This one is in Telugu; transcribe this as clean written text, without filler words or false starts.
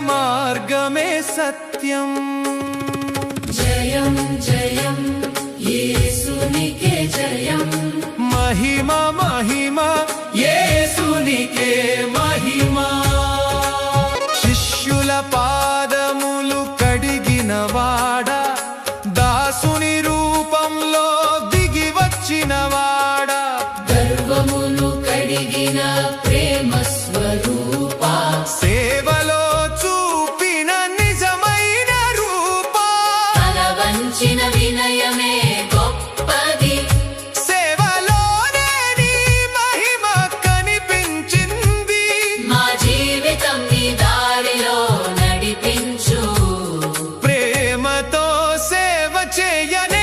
మార్గమే సత్యం. జయం జయం యేసునికే జయం. మహిమ మహిమ యేసునికే మహిమ. శిష్యుల పాదములు కడిగిన వాడా, దాసుని రూపంలో దిగి వచ్చిన వాడా, గర్వమును కడిగిన ప్రేమ స్వరూపా, సేవలో చూపిన నిజమైన రూపా, తల వంచిన వినయమే గొప్పది, సేవలోనే నీ మహిమ కనిపించింది. మా జీవితం నీ దారిలో నడిపించు, ప్రేమతో సేవ చేయనే